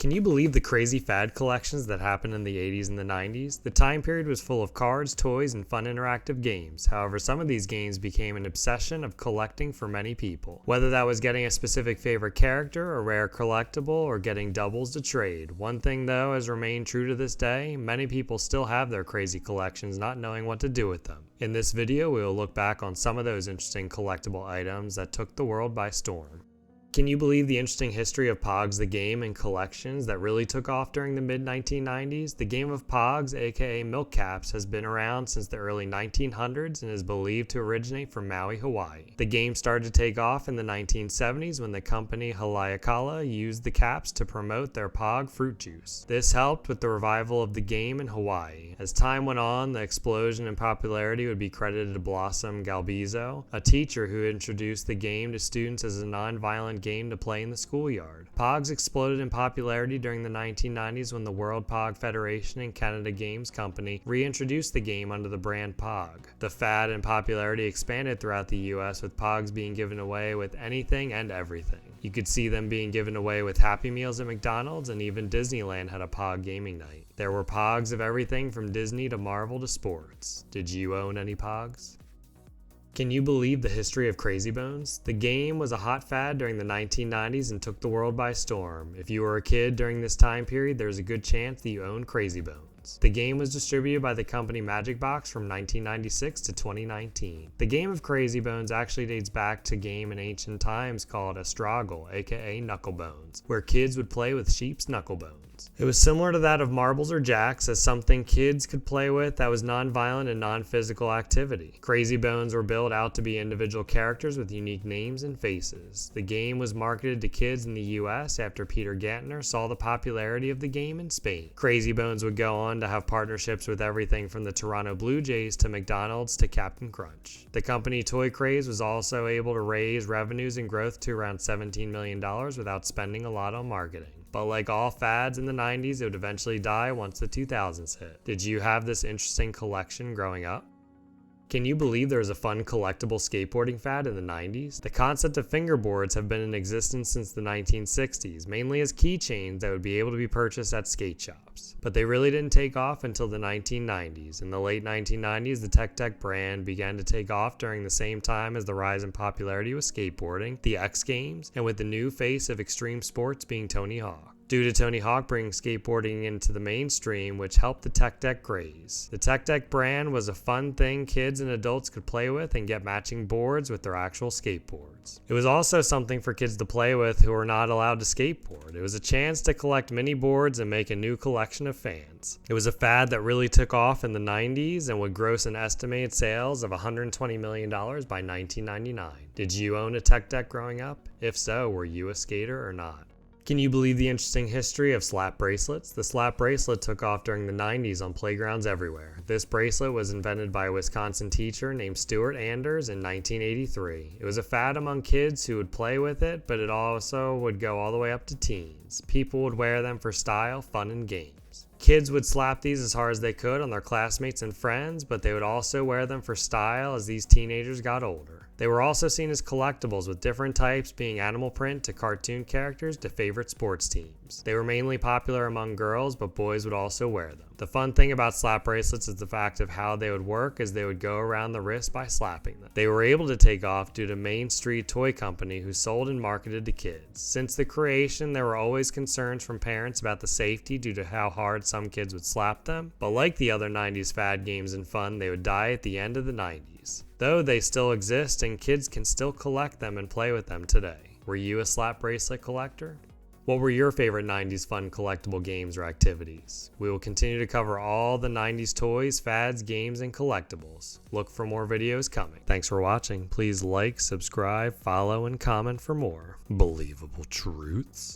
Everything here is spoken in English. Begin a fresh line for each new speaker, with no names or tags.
Can you believe the crazy fad collections that happened in the 80s and the 90s? The time period was full of cards, toys, and fun interactive games. However, some of these games became an obsession of collecting for many people. Whether that was getting a specific favorite character, a rare collectible, or getting doubles to trade. One thing though has remained true to this day, many people still have their crazy collections not knowing what to do with them. In this video, we will look back on some of those interesting collectible items that took the world by storm. Can you believe the interesting history of Pogs the game and collections that really took off during the mid-1990s? The game of Pogs, aka Milk Caps, has been around since the early 1900s and is believed to originate from Maui, Hawaii. The game started to take off in the 1970s when the company Haleakala used the caps to promote their Pog fruit juice. This helped with the revival of the game in Hawaii. As time went on, the explosion in popularity would be credited to Blossom Galbizo, a teacher who introduced the game to students as a non-violent game to play in the schoolyard. Pogs exploded in popularity during the 1990s when the World Pog Federation and Canada Games Company reintroduced the game under the brand Pog. The fad and popularity expanded throughout the US, with Pogs being given away with anything and everything. You could see them being given away with Happy Meals at McDonald's, and even Disneyland had a Pog gaming night. There were Pogs of everything from Disney to Marvel to sports. Did you own any Pogs? Can you believe the history of Crazy Bones? The game was a hot fad during the 1990s and took the world by storm. If you were a kid during this time period, there's a good chance that you owned Crazy Bones. The game was distributed by the company Magic Box from 1996 to 2019. The game of Crazy Bones actually dates back to a game in ancient times called Astragal, aka Knucklebones, where kids would play with sheep's knuckle bones. It was similar to that of marbles or jacks, as something kids could play with that was non-violent and non-physical activity. Crazy Bones were built out to be individual characters with unique names and faces. The game was marketed to kids in the US after Peter Gantner saw the popularity of the game in Spain. Crazy Bones would go on to have partnerships with everything from the Toronto Blue Jays to McDonald's to Captain Crunch. The company Toy Craze was also able to raise revenues and growth to around $17 million without spending a lot on marketing. But like all fads in the 90s, it would eventually die once the 2000s hit. Did you have this interesting collection growing up? Can you believe there was a fun collectible skateboarding fad in the 90s? The concept of fingerboards have been in existence since the 1960s, mainly as keychains that would be able to be purchased at skate shops. But they really didn't take off until the 1990s. In the late 1990s, the Tech brand began to take off during the same time as the rise in popularity with skateboarding, the X Games, and with the new face of extreme sports being Tony Hawk. Due to Tony Hawk bringing skateboarding into the mainstream, which helped the Tech craze. The Tech brand was a fun thing kids and adults could play with and get matching boards with their actual skateboards. It was also something for kids to play with who were not allowed to skateboard. It was a chance to collect mini boards and make a new collection of fans. It was a fad that really took off in the 90s and would gross an estimated sales of $120 million by 1999. Did you own a Tech growing up? If so, were you a skater or not? Can you believe the interesting history of slap bracelets? The slap bracelet took off during the 90s on playgrounds everywhere. This bracelet was invented by a Wisconsin teacher named Stuart Anders in 1983. It was a fad among kids who would play with it, but it also would go all the way up to teens. People would wear them for style, fun, and games. Kids would slap these as hard as they could on their classmates and friends, but they would also wear them for style as these teenagers got older. They were also seen as collectibles, with different types being animal print to cartoon characters to favorite sports teams. They were mainly popular among girls, but boys would also wear them. The fun thing about slap bracelets is the fact of how they would work, as they would go around the wrist by slapping them. They were able to take off due to Main Street Toy Company, who sold and marketed to kids. Since the creation, there were always concerns from parents about the safety due to how hard some kids would slap them, but like the other 90s fad games and fun, they would die at the end of the 90s. Though they still exist and kids can still collect them and play with them today. Were you a slap bracelet collector? What were your favorite 90s fun collectible games or activities? We will continue to cover all the 90s toys, fads, games, and collectibles. Look for more videos coming. Thanks for watching. Please like, subscribe, follow, and comment for more believable truths.